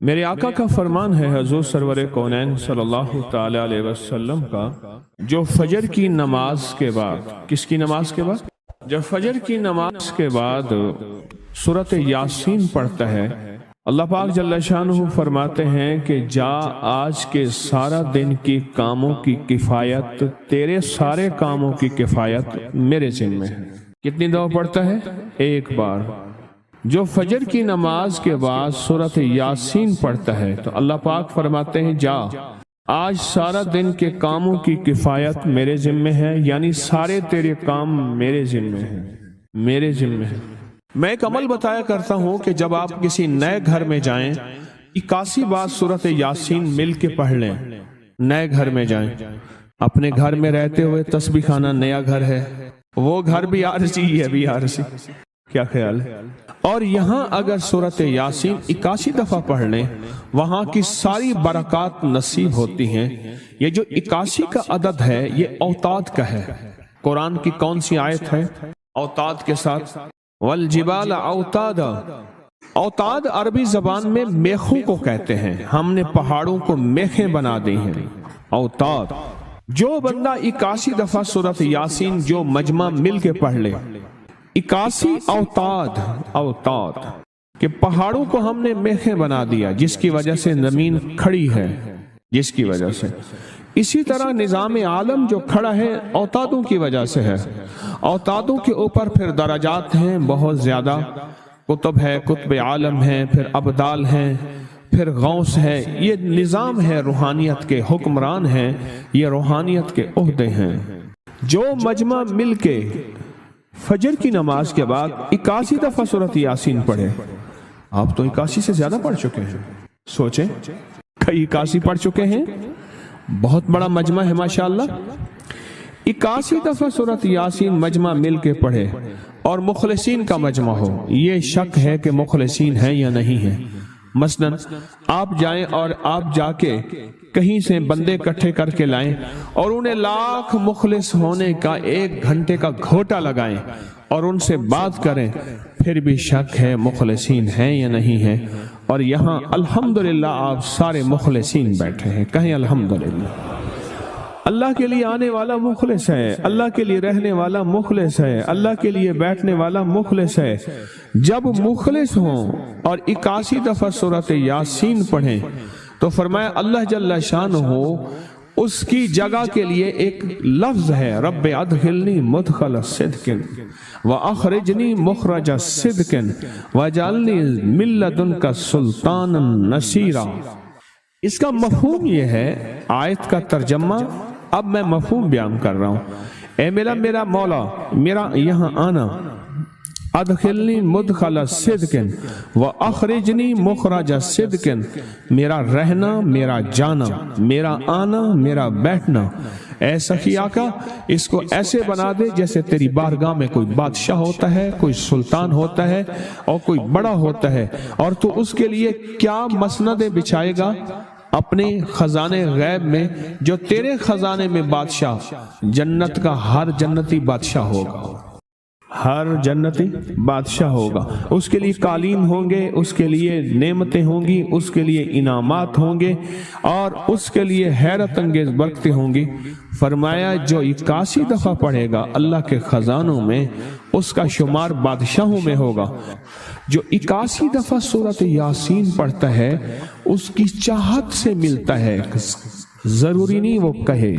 میرے آقا کا فرمان ہے حضور سرور کونین صلی اللہ تعالی علیہ وسلم کا، جو فجر کی نماز کے بعد، کس کی نماز کے بعد؟ جب فجر کی نماز کے بعد سورۃ یاسین پڑھتا ہے، اللہ پاک جل شانہ فرماتے ہیں کہ جا آج کے سارا دن کی کاموں کی کفایت، تیرے سارے کاموں کی کفایت میرے ذمہ ہے۔ کتنی دفعہ پڑھتا ہے؟ ایک بار۔ جو فجر کی نماز کے بعد سورۃ یاسین پڑھتا ہے تو اللہ پاک فرماتے ہیں جا آج سارا دن کے کاموں کی کفایت میرے ذمہ ہے، یعنی سارے تیرے کام میرے ذمہ ہیں، میرے ذمہ ہیں۔ میں ایک عمل بتایا کرتا ہوں کہ جب آپ کسی نئے گھر میں جائیں 81 بار سورۃ یاسین مل کے پڑھ لیں۔ نئے گھر میں جائیں، اپنے گھر میں رہتے ہوئے تسبیح خانہ نیا گھر ہے، وہ گھر بھی عارضی، یہ بھی عارضی، کیا خیال ہے؟ اور یہاں اگر سورۃ یاسین 81 دفعہ پڑھ لیں، وہاں کی ساری برکات نصیب ہوتی ہیں۔ یہ جو 81 کا عدد ہے یہ اوتاد کا ہے۔ قرآن کی کون سی آیت ہے اوتاد کے ساتھ؟ والجبال اوتادا۔ اوتاد عربی زبان میں میخوں کو کہتے ہیں، ہم نے پہاڑوں کو میخیں بنا دی ہیں، اوتاد۔ جو بندہ 81 دفعہ سورۃ یاسین جو مجمع مل کے پڑھ لے، 81 اوتاد، اوتاد کہ پہاڑوں کو ہم نے میخیں بنا دیا، جس کی وجہ سے زمین کھڑی ہے، جس کی وجہ سے۔ اسی طرح نظام عالم جو کھڑا ہے اوتادوں کی وجہ سے ہے۔ اوتادوں کے اوپر پھر درجات ہیں بہت زیادہ، قطب ہے، قطب عالم ہے، پھر ابدال ہیں، پھر غوث ہے۔ یہ نظام ہے، روحانیت کے حکمران ہیں، یہ روحانیت کے عہدے ہیں۔ جو مجمع مل کے فجر کی نماز کے بعد 81 دفعہ سورۃ یاسین پڑھے، آپ تو 81 سے زیادہ پڑھ چکے ہیں، سوچیں کئی 81 پڑھ چکے ہیں، بہت بڑا مجمع ہے ماشاءاللہ۔ 81 دفعہ سورۃ یاسین مجمع مل کے پڑھے اور مخلصین کا مجمع ہو، یہ شک ہے کہ مخلصین ہیں یا نہیں ہیں۔ مثلا آپ جائیں اور آپ جا کے کہیں سے بندے اکٹھے کر کے لائیں اور انہیں لاکھ مخلص ہونے کا 1 گھنٹے کا گھوٹا لگائیں اور ان سے بات کریں، پھر بھی شک ہے مخلصین ہیں یا نہیں ہیں۔ اور یہاں الحمدللہ آپ سارے مخلصین بیٹھے ہیں، کہیں الحمدللہ۔ اللہ کے لیے آنے والا مخلص ہے، اللہ کے لیے رہنے والا مخلص ہے، اللہ کے لیے بیٹھنے والا مخلص ہے۔ جب مخلص ہوں اور 81 دفعہ سورۃ یاسین پڑھیں تو فرمایا اللہ جل شانہ اس کی جگہ کے لیے ایک لفظ ہے، رب ادخلنی مدخل صدق واخرجنی مخرج صدق واجعلنی من لدنک سلطانا نصیرا۔ اس کا مفہوم یہ ہے، آیت کا ترجمہ اب میں مفہوم بیان کر رہا ہوں۔ اے میرا مولا، میرا یہاں آنا، ادخلنی مدخل صدق واخرجنی مخرج صدق، میرا رہنا، میرا جانا، میرا آنا، میرا بیٹھنا، اے سخی آقا اس کو ایسے بنا دے جیسے تیری بارگاہ میں کوئی بادشاہ ہوتا ہے، کوئی سلطان ہوتا ہے اور کوئی بڑا ہوتا ہے، اور تو اس کے لیے کیا مسندیں بچھائے گا اپنے خزانے غیب میں، جو تیرے خزانے میں بادشاہ جنت کا ہر جنتی بادشاہ ہوگا، ہر جنتی بادشاہ ہوگا۔ اس کے لیے قالین ہوں گے، اس کے لیے نعمتیں ہوں گی، اس کے لیے انعامات ہوں گے، اور اس کے لیے حیرت انگیز برکتیں ہوں گی۔ فرمایا جو 81 دفعہ پڑھے گا اللہ کے خزانوں میں، اس کا شمار بادشاہوں میں ہوگا۔ جو 81 دفعہ سورۃ یاسین پڑھتا ہے اس کی چاہت سے ملتا ہے، ضروری نہیں وہ کہے۔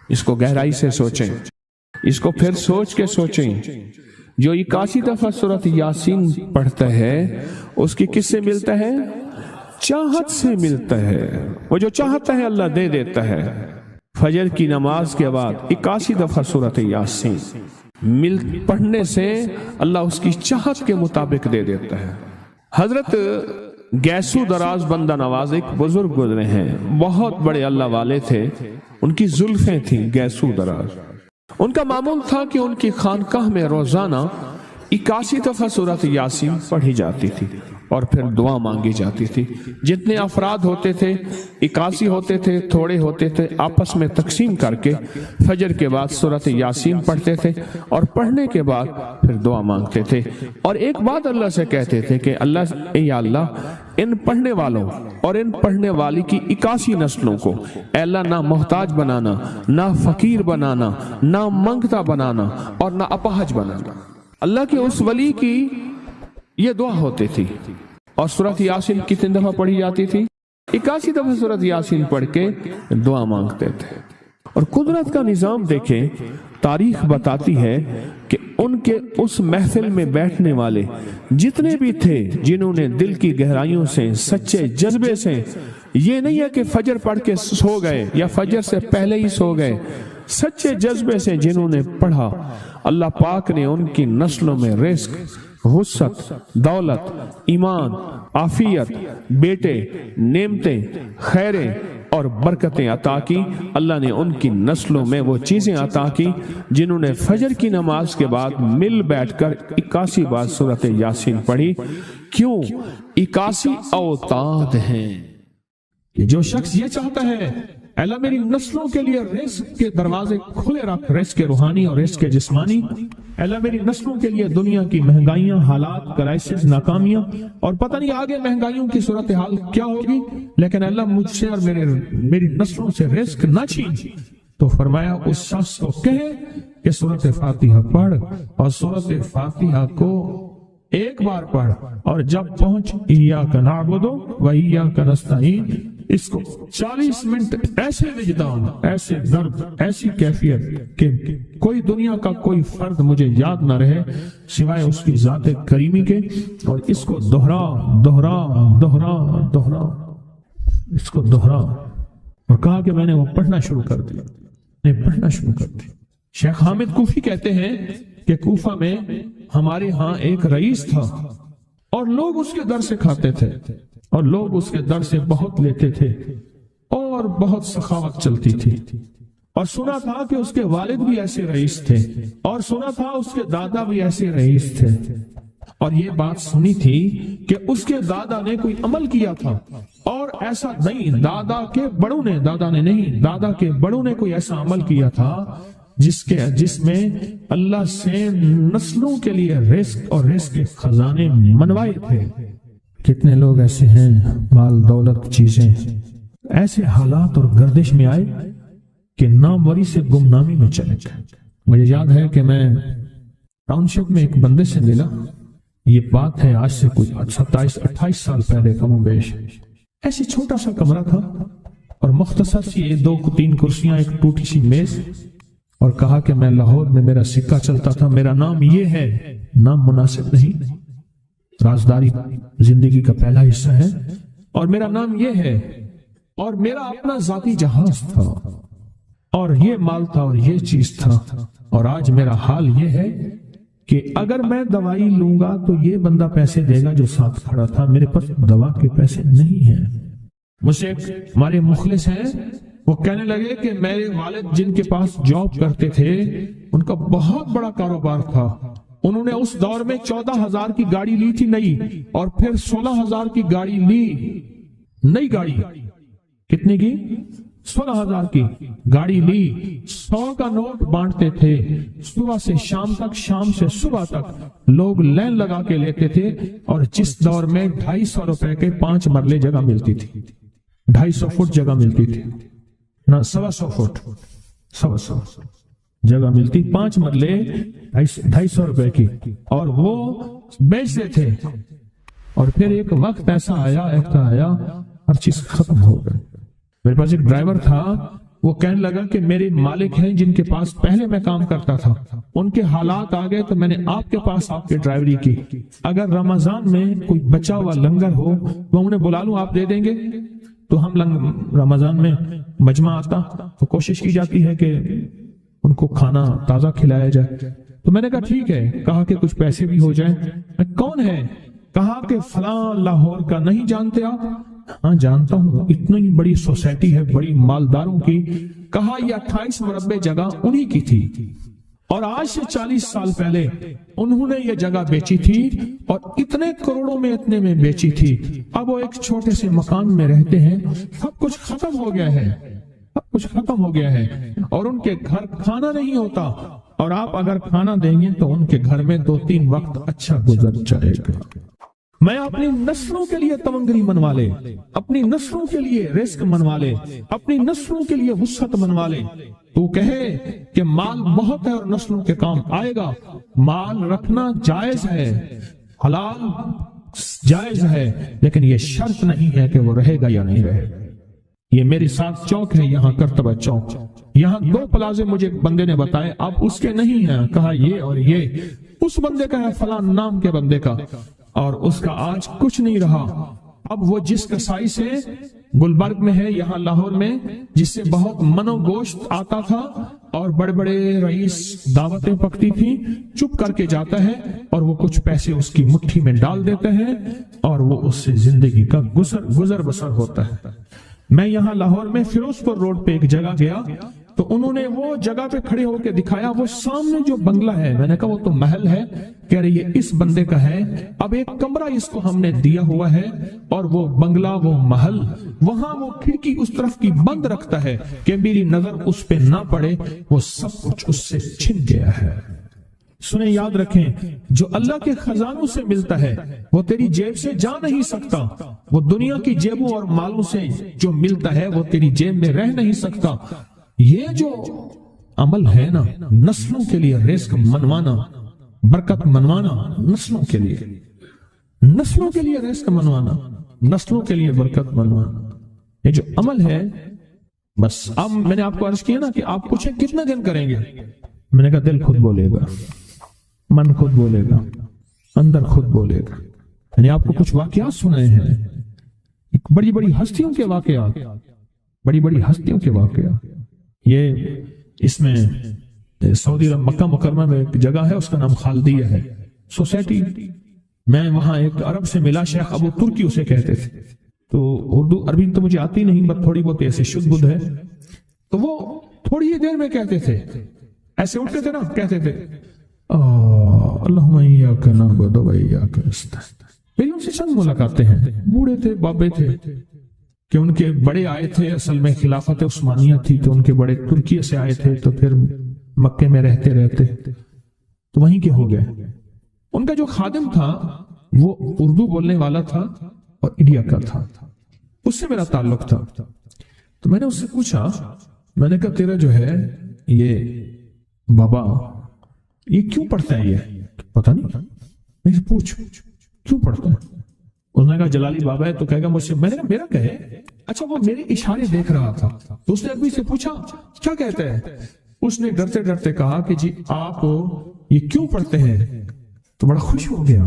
اس کو گہرائی سے سوچیں، اس کو پھر سوچ کے سوچیں۔ جو 81 دفعہ سورۃ یاسین پڑھتا ہے اس کی کس سے ملتا ہے؟ چاہت سے ملتا ہے۔ وہ جو چاہتا ہے اللہ دے دیتا ہے۔ فجر کی نماز کے بعد 81 دفعہ سورۃ یاسین پڑھنے سے اللہ اس کی چاہت کے مطابق دے دیتا ہے۔ حضرت گیسو دراز بندہ نواز ایک بزرگ گزرے ہیں، بہت بڑے اللہ والے تھے، ان کی زلفیں تھیں گیسو دراز۔ ان کا معمول تھا کہ ان کی خانقاہ میں روزانہ 81 دفعہ سورۃ یاسین پڑھی جاتی تھی اور پھر دعا مانگی جاتی تھی۔ جتنے افراد ہوتے تھے 81 ہوتے تھے، تھوڑے ہوتے تھے، آپس میں تقسیم کر کے فجر کے بعد سورۃ یاسین پڑھتے تھے اور پڑھنے کے بعد پھر دعا مانگتے تھے، اور ایک بات اللہ سے کہتے تھے کہ اللہ، یا اللہ ان پڑھنے والوں اور ان پڑھنے والی کی 81 نسلوں کو اے اللہ نہ محتاج بنانا، نہ فقیر بنانا، نہ منگتا بنانا اور نہ اپاہج بنانا۔ اللہ کے اس ولی کی یہ دعا ہوتی تھی، اور سورۃ یاسین کتنی دفعہ پڑھی جاتی تھی؟ 81 دفعہ سورۃ یاسین پڑھ کے دعا مانگتے تھے۔ اور قدرت کا نظام دیکھیں، تاریخ بتاتی ہے کہ ان کے اس محفل میں بیٹھنے والے جتنے بھی تھے، جنہوں نے دل کی گہرائیوں سے، سچے جذبے سے، یہ نہیں ہے کہ فجر پڑھ کے سو گئے یا فجر سے پہلے ہی سو گئے، سچے جذبے سے جنہوں نے پڑھا، اللہ پاک نے ان کی نسلوں میں رزق، وسعت، دولت، ایمان، عافیت، بیٹے، نعمتیں، خیریں اور برکتیں عطا کی۔ اللہ نے ان کی نسلوں میں وہ چیزیں عطا کی جنہوں نے فجر کی نماز کے بعد مل بیٹھ کر 81 بار سورۃ یاسین پڑھی۔ کیوں؟ 81 اوتاد ہیں کہ جو شخص یہ چاہتا ہے اللہ میری نسلوں کے لیے رزق کے دروازے کھلے رکھ، رزق روحانی اور رزق جسمانی، اللہ میری نسلوں کے لیے دنیا کی مہنگائیاں، حالات، کرائسس، ناکامیاں اور پتہ نہیں آگے مہنگائیوں کی صورتحال کیا ہوگی، لیکن اللہ مجھ سے اور میری نسلوں سے رزق نہ چھین، تو فرمایا اس شخص کو کہے کہ سورۃ فاتحہ پڑھ، اور سورۃ فاتحہ کو ایک بار پڑھ، اور جب پہنچ ایاک نعبد و ایاک نستعین، اس کو 40 منٹ ایسے وجدان، ایسے درد، ایسی کیفیت کہ کوئی دنیا کا کوئی فرد مجھے یاد نہ رہے سوائے اس کی ذات کریمی کے، اور اس کو دہرا دہرا دہرا دہرا، اس کو دہرا، اور کہا کہ میں نے وہ پڑھنا شروع کر دیا۔ شیخ حامد کوفی کہتے ہیں کہ کوفہ میں ہمارے ہاں ایک رئیس تھا، اور لوگ اس کے در سے کھاتے تھے، اور لوگ اس کے در سے بہت لیتے تھے، اور بہت سخاوت چلتی تھی، اور سنا تھا کہ اس کے والد بھی ایسے رئیس تھے، اور سنا تھا اس کے دادا بھی ایسے رئیس تھے، اور یہ بات سنی تھی کہ اس کے دادا نے کوئی عمل کیا تھا، اور ایسا نہیں، دادا کے بڑوں نے کوئی ایسا عمل کیا تھا جس میں اللہ سے نسلوں کے لیے رزق اور رزق کے خزانے منوائے تھے۔ کتنے لوگ ایسے ہیں، مال دولت چیزیں، ایسے حالات اور گردش میں آئے کہ ناموری سے گمنامی میں چلے گئے۔ مجھے یاد ہے کہ میں ٹاؤن شپ میں ایک بندے سے ملا، یہ بات ہے آج سے کوئی 27-28 سال پہلے کم و بیش، ایسے چھوٹا سا کمرہ تھا اور مختصر سی 2-3 کرسیاں، ایک ٹوٹی سی میز، اور کہا کہ میں لاہور میں میرا سکہ چلتا تھا، میرا نام یہ ہے، نام مناسب نہیں، رازداری زندگی کا پہلا حصہ ہے، اور میرا نام یہ ہے، اور میرا اپنا ذاتی جہاز تھا، اور یہ مال تھا، اور یہ چیز تھا، اور آج میرا حال یہ ہے کہ اگر میں دوائی لوں گا تو یہ بندہ پیسے دے گا جو ساتھ کھڑا تھا، میرے پاس دوا کے پیسے نہیں ہیں۔ مجھ سے ہمارے مخلص ہیں، وہ کہنے لگے کہ میرے والد جن کے پاس جاب کرتے تھے ان کا بہت بڑا کاروبار تھا، انہوں نے اس دور میں 14,000 کی گاڑی لی تھی نئی، اور پھر 16,000 کی گاڑی لی، نئی گاڑی، کتنے کی؟ 16,000 کی گاڑی لی، 100 کا نوٹ بانٹتے تھے، صبح سے شام تک، شام سے صبح تک لوگ لین لگا کے لیتے تھے، اور جس دور میں 250 روپے کے 5 مرلے جگہ ملتی تھی، 250 فٹ جگہ ملتی تھی، نہ 125 فٹ، 125 جگہ ملتی، 5 مرلے 250 روپے کی، اور وہ بیچتے تھے۔ اور پھر ایک وقت ایسا آیا ہر چیز ختم ہو گئی۔ میرے پاس ایک ڈرائیور تھا، وہ کہنے لگا کہ میرے مالک ہیں جن کے پاس پہلے میں کام کرتا تھا، ان کے حالات آ گئے تو میں نے آپ کے پاس آپ کی ڈرائیوری کی، اگر رمضان میں کوئی بچا ہوا لنگر ہو وہ انہیں بلا لوں، آپ دے دیں گے؟ تو ہم رمضان میں مجمع آتا تو کوشش کی جاتی ہے کہ ان کو کھانا تازہ کھلایا جائے، تو میں نے کہا ٹھیک ہے، کہا کہ کچھ پیسے بھی ہو جائیں۔ میں کون ہے؟ کہا کہ فلاں لاہور کا، نہیں جانتے آپ؟ ہاں جانتا ہوں، اتنی بڑی سوسائٹی ہے بڑی مالداروں کی۔ کہا یہ 28 مربع جگہ انہی کی تھی، اور آج سے 40 سال پہلے انہوں نے یہ جگہ بیچی تھی، اور اتنے کروڑوں میں اتنے میں بیچی تھی، اب وہ ایک چھوٹے سے مکان میں رہتے ہیں، سب کچھ ختم ہو گیا ہے، سب کچھ ختم ہو گیا ہے، اور ان کے گھر کھانا نہیں ہوتا، اور آپ اگر کھانا دیں گے تو ان کے گھر میں 2-3 وقت اچھا گزر جائے گا۔ میں اپنی نسلوں کے لیے تمنگری منوا لے، اپنی نسلوں کے لیے رزق منوا لے، اپنی نسلوں کے لیے وسعت منوا لے۔ تو کہے کہ مال بہت ہے اور نسلوں کے کام آئے گا، مال رکھنا جائز ہے، حلال جائز ہے، لیکن یہ شرط نہیں ہے کہ وہ رہے گا یا نہیں رہے گا۔ یہ میری ساتھ چوک ہے، یہاں کرتبہ چوک، یہاں 2 پلازے مجھے بندے نے بتائے، اب اس کے نہیں ہیں، کہا یہ اور یہ اس بندے کا ہے، فلاں نام کے بندے کا، اور اس کا آج کچھ نہیں رہا۔ اب وہ جس کسائی سے گلبرگ میں ہے، یہاں لاہور میں، جس سے بہت منو گوشت آتا تھا اور بڑے بڑے رئیس دعوتیں پکتی تھی، چپ کر کے جاتا ہے اور وہ کچھ پیسے اس کی مٹھی میں ڈال دیتے ہیں اور وہ اس سے زندگی کا گزر بسر ہوتا ہے۔ میں یہاں لاہور میں فیروز پور روڈ پہ ایک جگہ گیا تو انہوں نے وہ جگہ پہ کھڑے ہو کے دکھایا، وہ سامنے جو بنگلہ ہے، میں نے کہا وہ تو محل ہے، کہہ رہے یہ اس بندے کا ہے، اب ایک کمرہ اس کو ہم نے دیا ہوا ہے اور وہ بنگلہ وہ محل، وہاں وہ کھڑکی اس طرف کی بند رکھتا ہے کہ میری نظر اس پہ نہ پڑے، وہ سب کچھ اس سے چھن گیا ہے۔ سنیں، یاد رکھیں، جو اللہ کے خزانوں سے ملتا ہے وہ تیری جیب سے جا نہیں سکتا، وہ دنیا کی جیبوں اور مالوں سے جو ملتا ہے وہ تیری جیب میں رہ نہیں سکتا۔ یہ جو عمل ہے نا، نسلوں کے لیے رزق منوانا، برکت منوانا، نسلوں کے لیے رزق منوانا، نسلوں کے لیے برکت منوانا، یہ جو عمل ہے، بس اب میں نے آپ کو عرض کیا نا کہ آپ پوچھیں کتنے دن کریں گے، میں نے کہا دل خود بولے گا، من خود بولے گا، اندر خود بولے گا۔ میں نے آپ کو کچھ واقعات سنائے ہیں، بڑی بڑی ہستیوں کے واقعات، یہ اس میں سعودی عرب مکہ مکرمہ میں ایک جگہ ہے، اس کا نام خالدیہ ہے سوسائٹی۔ میں وہاں ایک عرب سے ملا، شیخ ابو ترکی اسے کہتے تھے، تو اردو عربی تو مجھے آتی نہیں، بس تھوڑی بہت ایسے شد بدھ ہے، تو وہ تھوڑی ہی دیر میں کہتے تھے، ایسے اٹھتے تھے نا، کہتے تھے اللہم ایاک نعبد و ایاک نستعین۔ میری ان سے چند ملاقاتیں ہیں، بوڑھے تھے، بابے تھے، کہ ان کے بڑے آئے تھے، اصل میں خلافت عثمانیہ تھی تو ان کے بڑے ترکیہ سے آئے تھے، تو پھر مکے میں رہتے تو وہیں کے ہو گئے۔ ان کا جو خادم تھا وہ اردو بولنے والا تھا اور انڈیا کا تھا، اس سے میرا تعلق تھا، تو میں نے اس سے پوچھا، میں نے کہا تیرا جو ہے یہ بابا یہ کیوں پڑھتا ہے؟ یہ پتہ نہیں، میں سے پوچھ کیوں پڑھتا ہے؟ اس نے کہا جلالی بابا ہے تو کہے گا مجھ سے، میں نے کہا میرا کہے، اچھا وہ میرے اشارے دیکھ رہا تھا، تو اس نے ابھی سے پوچھا کیا کہتا ہے؟ اس نے ڈرتے ڈرتے کہا کہ جی آپ یہ کیوں پڑھتے ہیں؟ تو بڑا خوش ہو گیا،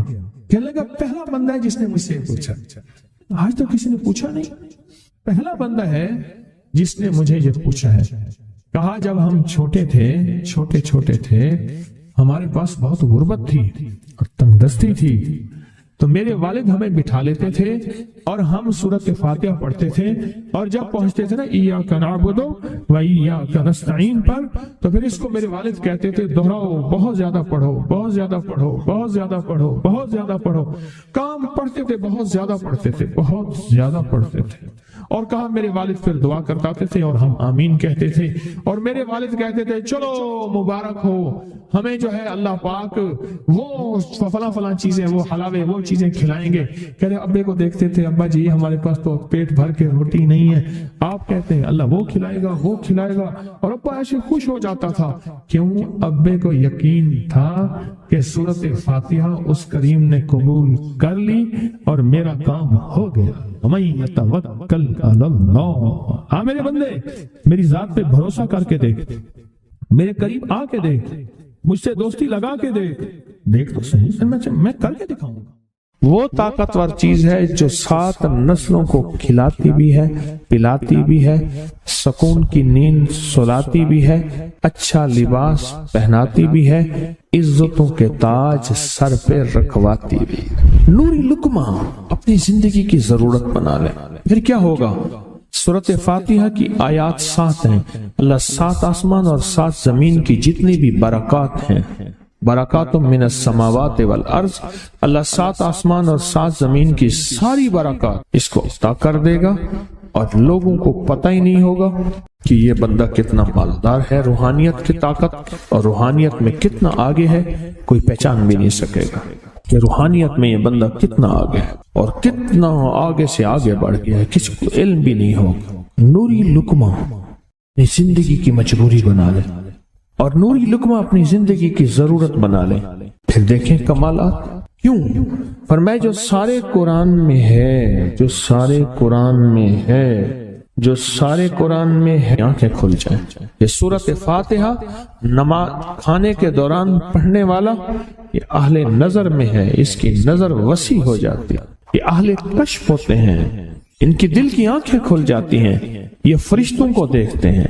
کہنے لگا پہلا بندہ ہے جس نے مجھ سے پوچھا، آج تو کسی نے پوچھا نہیں، پہلا بندہ ہے جس نے مجھے یہ پوچھا ہے۔ کہا جب ہم چھوٹے تھے ہمارے پاس بہت غربت تھی اور تنگ دستی تھی، تو میرے والد ہمیں بٹھا لیتے تھے اور ہم سورۃ فاتحہ پڑھتے تھے، اور جب پہنچتے تھے نا ایاک نعبد و ایاک نستعین پر، تو پھر اس کو میرے والد کہتے تھے دہراؤ، بہت زیادہ پڑھو، بہت زیادہ پڑھو، بہت زیادہ پڑھو، بہت زیادہ پڑھو۔ کام پڑھتے تھے، بہت زیادہ پڑھتے تھے، بہت زیادہ پڑھتے تھے، اور کہا میرے والد پھر دعا کرتے تھے اور ہم آمین کہتے تھے، اور میرے والد کہتے تھے چلو مبارک ہو، ہمیں جو ہے اللہ پاک وہ فلاں چیزیں، وہ حلاوے، وہ چیزیں کھلائیں گے۔ کہہ رہے ابے کو دیکھتے تھے، ابا جی ہمارے پاس تو پیٹ بھر کے روٹی نہیں ہے، آپ کہتے ہیں اللہ وہ کھلائے گا، وہ کھلائے گا، اور ابا ایسے خوش ہو جاتا تھا۔ کیوں؟ ابے کو یقین تھا کہ سورۃ فاتحہ اس کریم نے قبول کر لی اور میرا کام ہو گیا۔ وَمَن يَتَوَكَّلْ عَلَى اللَّهِ، ہاں میرے بندے میری ذات پہ بھروسہ کر کے دیکھ، میرے قریب آ کے دیکھ، مجھ سے دوستی لگا کے دیکھ تو صحیح، میں کر کے دکھاؤں گا۔ وہ طاقتور چیز ہے جو 7 نسلوں کو کھلاتی بھی ہے، پلاتی بھی ہے، سکون کی نیند سلاتی بھی ہے، اچھا لباس پہناتی بھی ہے، عزتوں کے تاج سر پہ رکھواتی بھی۔ نوری لقمہ اپنی زندگی کی ضرورت بنا لے، پھر کیا ہوگا؟ سورۃ فاتحہ کی آیات 7 ہیں، اللہ 7 آسمان اور 7 زمین کی جتنی بھی برکات ہیں، برکات من السماوات والارض، اللہ 7 آسمان اور 7 زمین کی ساری برکات اس کو عطا کر دے گا، اور لوگوں کو پتہ ہی نہیں ہوگا کہ یہ بندہ کتنا مالدار ہے، روحانیت کی طاقت اور روحانیت میں کتنا آگے ہے، کوئی پہچان بھی نہیں سکے گا۔ کہ روحانیت میں یہ بندہ کتنا آگے ہے اور کتنا آگے سے آگے بڑھ گیا ہے، کسی کو علم بھی نہیں ہوگا۔ نوری لقمہ اپنی زندگی کی مجبوری بنا لے اور نوری لقمہ اپنی زندگی کی ضرورت بنا لے، پھر دیکھیں کمالات۔ کیوں؟ فرمائے جو سارے قرآن میں ہے، جو سارے قرآن میں ہے، جو سارے قرآن میں ہے، آنکھیں کھل جائیں۔ یہ سورۃ فاتحہ نماز کھانے کے دوران پڑھنے والا یہ اہل نظر میں ہے، اس کی نظر وسیع ہو جاتی ہے، یہ اہل کشف ہوتے ہیں، ان کی دل کی آنکھیں کھل جاتی ہیں، یہ فرشتوں کو دیکھتے ہیں،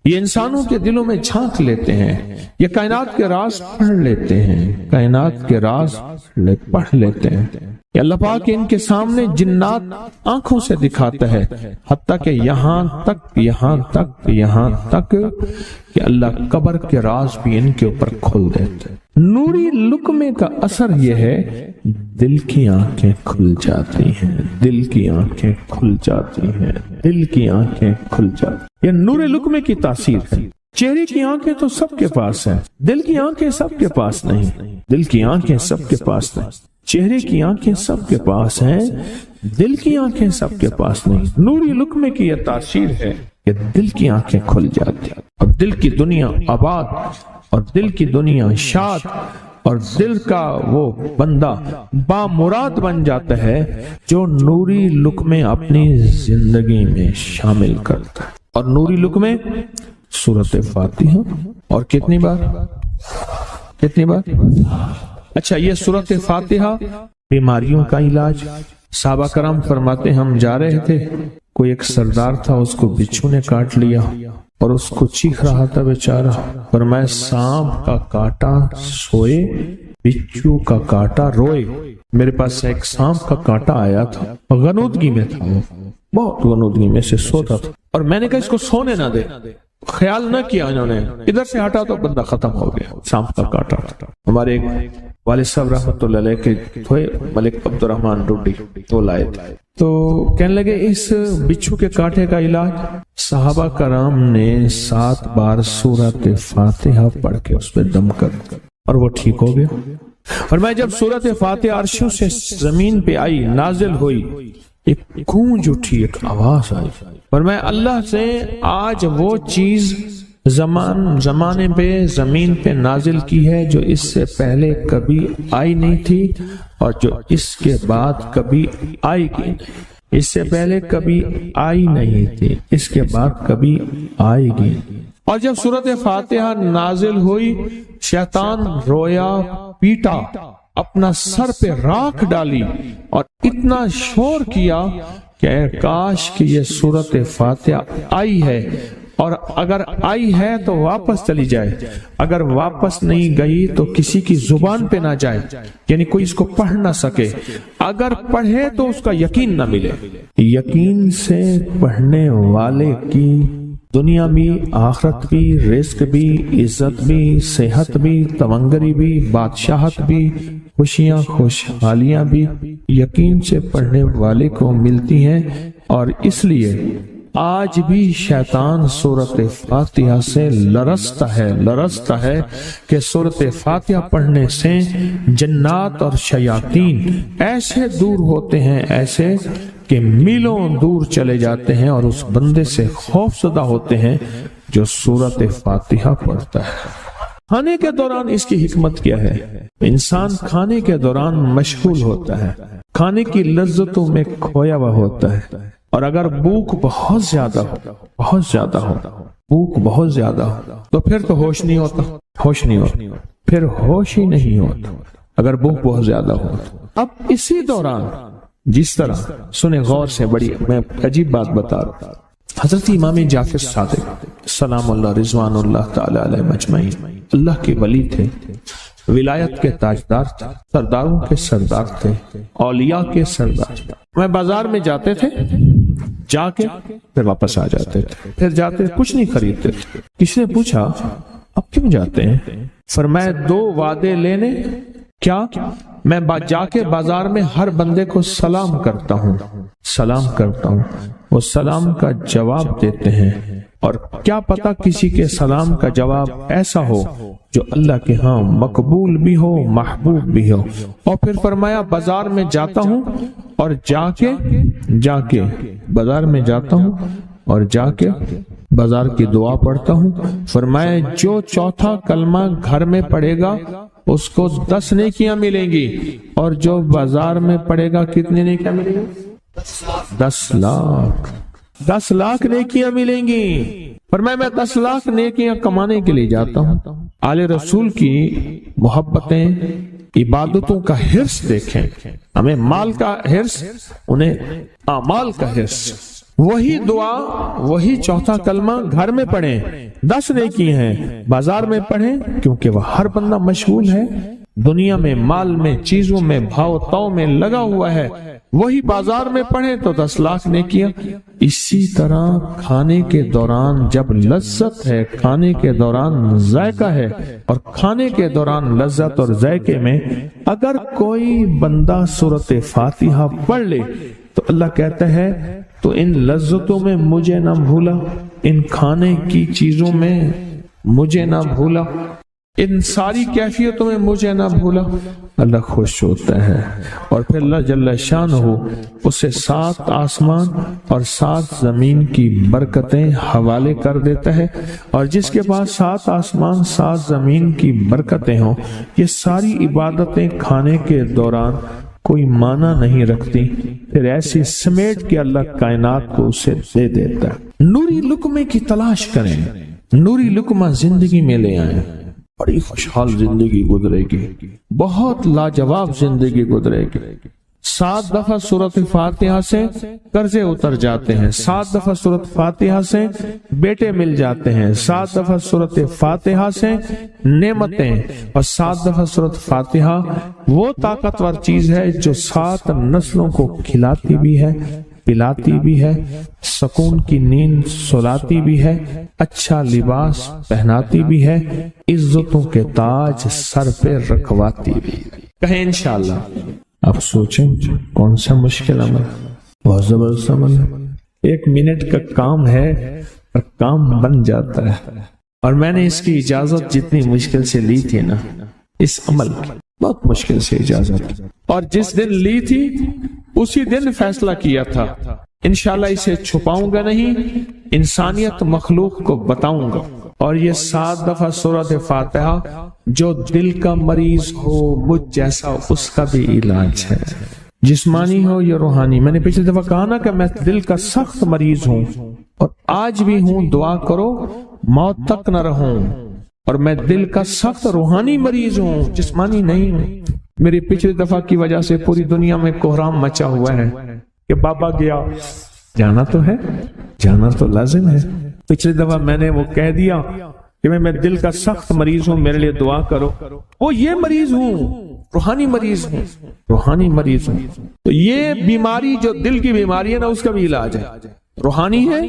یہ انسانوں کے دلوں میں جھانک لیتے ہیں، یہ کائنات کے راز پڑھ لیتے ہیں، کائنات کے راز پڑھ لیتے ہیں۔ کہ اللہ پاک ان کے سامنے جنات آنکھوں سے دکھاتا ہے، حتیٰ کہ یہاں تک کہ اللہ قبر کے راز بھی ان کے اوپر کھول دیتے ہیں۔ نوری لقمے کا اثر یہ ہے دل کی آنکھیں کھل جاتی ہیں، دل کی آنکھیں کھل جاتی ہیں، دل کی آنکھیں کھل جاتی ہیں۔ یہ نور لقمے کی تاثیر ہے۔ چہرے کی آنکھیں تو سب کے پاس ہیں، دل کی آنکھیں سب کے پاس نہیں، دل کی آنکھیں سب کے پاس نہیں، چہرے کی آنکھیں سب کے پاس ہیں، دل کی آنکھیں سب کے پاس نہیں۔ نوری لقمے کی یہ تاثیر ہے کہ دل کی آنکھیں کھل جاتی ہیں اور دل کی دنیا آباد اور دل کی دنیا شاد اور دل کا وہ بندہ بامراد بن جاتا ہے جو نوری لقمے اپنی زندگی میں شامل کرتا ہے۔ اور نوری لقمے سورۃ فاتحہ اور کتنی بار؟ اچھا، یہ سورۃ فاتحہ بیماریوں کا علاج۔ صحابہ کرام فرماتے ہم جا رہے تھے، کوئی ایک سردار تھا، اس کو بچھو نے کاٹ لیا اور اس کو چیخ رہا تھا بیچارہ، فرمایا سانپ کا کاٹا سوئے، بچھو کا کاٹا روئے۔ میرے پاس ایک سانپ کا کاٹا آیا تھا، غنودگی میں تھا، وہ بہت غنودگی میں سے سوتا تھا، اور میں نے کہا اس کو سونے نہ دے، خیال نہ کیا انہوں نے، ادھر سے ہٹا تو بندہ ختم ہو گیا، سانپ کا کاٹا تھا۔ ہمارے ایک والد صاحب رحمۃ اللہ علیہ کے تھے ملک عبد الرحمن ڈوڈی، وہ لائے تھے، تو کہنے لگے اس بچھو کے کاٹے کا علاج، صحابہ کرام نے 7 بار سورۃ فاتحہ پڑھ کے اس پہ دم کر اور وہ ٹھیک ہو گیا۔ اور میں جب سورۃ فاتحہ عرشوں سے زمین پہ آئی، نازل ہوئی، ایک گونج اٹھی، ایک آواز آئی، اور میں اللہ سے آج وہ چیز زمانے پہ زمین پہ نازل کی ہے جو اس سے پہلے کبھی آئی نہیں تھی اور جو اس کے بعد کبھی آئے گی نہیں، اس سے پہلے کبھی آئی نہیں تھی، اس کے بعد کبھی آئے گی۔ اور جب سورۃ فاتحہ نازل ہوئی، شیطان رویا، پیٹا، اپنا سر پہ راکھ ڈالی اور اتنا شور کیا کہ اے کاش کہ یہ سورۃ فاتحہ آئی ہے، اور اگر آئی ہے تو واپس چلی جائے، اگر واپس نہیں گئی تو کسی کی زبان پہ نہ جائے، یعنی کوئی اس کو پڑھ نہ سکے، اگر پڑھے تو اس کا یقین نہ ملے۔ یقین سے پڑھنے والے کی دنیا بھی، آخرت بھی، رزق بھی، عزت بھی، صحت بھی، تمنگری بھی، بادشاہت بھی، خوشیاں خوشحالیاں بھی یقین سے پڑھنے والے کو ملتی ہیں۔ اور اس لیے آج بھی شیطان سورۃ فاتحہ سے لرزتا ہے کہ سورۃ فاتحہ پڑھنے سے جنات اور شیاطین ایسے دور ہوتے ہیں، ایسے کہ میلوں دور چلے جاتے ہیں، اور اس بندے سے خوف زدہ ہوتے ہیں جو سورۃ فاتحہ پڑھتا ہے۔ کھانے کے دوران اس کی حکمت کیا ہے؟ انسان کھانے کے دوران مشغول ہوتا ہے، کھانے کی لذتوں میں کھویا ہوا ہوتا ہے، اور اگر بھوک بہت زیادہ ہو بھوک بہت زیادہ ہو تو پھر تو ہوش نہیں ہوتا، پھر ہوش ہی نہیں ہوتا اگر بھوک بہت زیادہ ہو۔ اب اسی دوران جس طرح سنیں غور سے، بڑی میں عجیب بات بتا رہا ہوں، حضرت امام جعفر صادق سلام اللہ رضوان اللہ تعالی علیہ مجمعین اللہ کے ولی تھے، ولایت کے تاجدار تھے، سرداروں کے سردار تھے، اولیاء کے سردار تھے۔ میں بازار میں جاتے تھے، جا کے پھر واپس آ جاتے تھے، پھر جاتے کچھ نہیں خریدتے تھے۔ کسی نے پوچھا اب کیوں جاتے ہیں؟ فرمایا 2 وعدے لینے، کیا میں جا کے بازار میں ہر بندے کو سلام کرتا ہوں، وہ سلام کا جواب دیتے ہیں اور کیا پتا کسی کے سلام کا جواب ایسا ہو جو اللہ کے ہاں مقبول بھی ہو محبوب بھی ہو۔ اور پھر فرمایا بازار میں جاتا ہوں اور جا کے بازار میں جاتا ہوں اور جا کے بازار کی دعا پڑھتا ہوں۔ فرمایا جو چوتھا کلمہ گھر میں پڑھے گا اس کو 10 نیکیاں ملیں گی، اور جو بازار میں پڑھے گا کتنی نیکیاں ملیں گی؟ 10 لاکھ نیکیاں ملیں گی۔ فرمایا میں 10 لاکھ نیکیاں کمانے کے لیے جاتا ہوں۔ آل رسول کی محبتیں، عبادتوں کا حرص دیکھیں، ہمیں مال کا حرص، انہیں اعمال کا حرص۔ وہی دعا، وہی چوتھا کلمہ گھر میں پڑھیں 10 نیکی ہیں، بازار میں پڑھیں کیونکہ وہ ہر بندہ مشغول ہے، دنیا میں، مال میں، چیزوں میں، بھاؤ تاؤ میں لگا ہوا ہے۔ وہی بازار میں پڑھیں تو 10 لاکھ نیکیاں۔ اسی طرح کھانے کے دوران جب لذت ہے، کھانے کے دوران ذائقہ ہے، اور کھانے کے دوران لذت اور ذائقے میں اگر کوئی بندہ سورۃ فاتحہ پڑھ لے تو اللہ کہتا ہے تو ان لذتوں میں مجھے نہ بھولا، ان کھانے کی چیزوں میں مجھے نہ بھولا، ان ساری کیفیتوں میں مجھے نہ بھولا۔ اللہ خوش ہوتا ہے، اور پھر اللہ جل شانہ اسے 7 آسمان اور 7 زمین کی برکتیں حوالے کر دیتا ہے، اور جس کے پاس 7 آسمان 7 زمین کی برکتیں ہوں، یہ ساری عبادتیں کھانے کے دوران کوئی معنی نہیں رکھتی، پھر ایسی سمیٹ کے اللہ کائنات کو اسے دے دیتا ہے۔ نوری لقمے کی تلاش کریں، نوری لقمہ زندگی میں لے آئیں، بڑی خوشحال زندگی گزرے گی، بہت لاجواب زندگی گزرے گی۔ 7 دفعہ سورۃ فاتحہ سے قرضے اتر جاتے ہیں، 7 دفعہ سورۃ فاتحہ سے بیٹے مل جاتے ہیں، 7 دفعہ سورۃ فاتحہ سے نعمتیں، اور 7 دفعہ سورۃ فاتحہ وہ طاقتور چیز ہے جو 7 نسلوں کو کھلاتی بھی ہے، پلاتی بھی ہے، سکون کی نیند سلاتی بھی ہے، اچھا لباس پہناتی بھی ہے، عزتوں کے تاج سر پہ رکھواتی بھی۔ کہیں انشاءاللہ۔ آپ سوچیں کون سا مشکل عمل، بہت زبردست عمل ہے، 1 منٹ کا کام ہے اور کام بن جاتا ہے۔ اور میں نے اس کی اجازت جتنی مشکل سے لی تھی نا، اس عمل بہت مشکل سے اجازت، اور جس دن لی تھی اسی دن فیصلہ کیا تھا انشاءاللہ اسے چھپاؤں گا نہیں، انسانیت مخلوق کو بتاؤں گا۔ اور یہ 7 دفعہ سورۃ فاتحہ جو دل کا مریض ہو مجھ جیسا، اس کا بھی علاج ہے، جسمانی ہو یا روحانی۔ میں نے پچھلی دفعہ کہا نا کہ میں دل کا سخت مریض ہوں اور آج بھی ہوں، دعا کرو موت تک نہ رہوں، اور میں دل کا سخت روحانی مریض ہوں، جسمانی نہیں ہوں۔ میری پچھلی دفعہ کی وجہ سے پوری دنیا میں کوہرام مچا ہوا ہے کہ بابا گیا، جانا تو ہے، جانا تو لازم ہے۔ پچھلی دفعہ میں نے وہ کہہ دیا کہ میں دل کا سخت مریض ہوں، میرے لیے دعا کرو، وہ یہ مریض ہوں، روحانی مریض ہوں، روحانی مریض ہوں۔ تو یہ بیماری جو دل کی بیماری ہے نا، اس کا بھی علاج ہے، روحانی ہے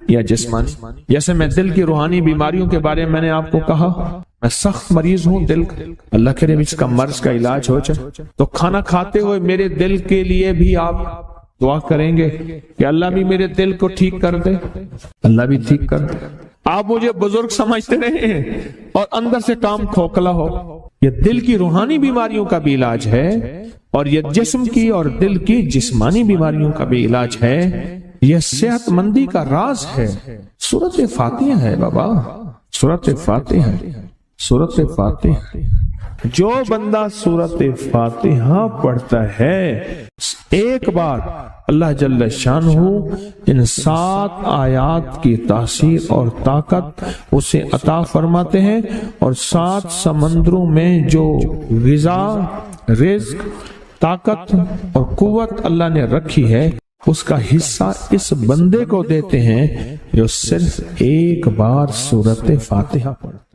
یا جسمانی۔ جیسے میں دل کی روحانی بیماریوں کے بارے میں نے آپ کو کہا، میں سخت مریض ہوں دل کا، اللہ کرے اس کا مرض کا علاج ہو جائے۔ تو کھانا کھاتے ہوئے میرے دل کے لیے بھی آپ دعا کریں گے کہ اللہ بھی میرے دل کو ٹھیک کر دے، اللہ بھی ٹھیک کر دے۔ آپ مجھے بزرگ سمجھتے رہے اور اندر سے کام کھوکھلا ہو، یہ دل کی روحانی بیماریوں کا بھی علاج ہے، اور یہ جسم کی اور دل کی جسمانی بیماریوں کا بھی علاج ہے۔ یہ صحت مندی کا راز ہے، سورۃ فاتحہ ہے بابا، سورۃ فاتحہ، سورۃ فاتحہ۔ جو بندہ سورۃ فاتحہ پڑھتا ہے ایک بار، اللہ جل شانہ ان 7 آیات کی تاثیر اور طاقت اسے عطا فرماتے ہیں، اور 7 سمندروں میں جو غذا، رزق، طاقت اور قوت اللہ نے رکھی ہے اس کا حصہ اس بندے کو دیتے ہیں جو صرف ایک بار سورۃ فاتحہ پڑھتا ہے۔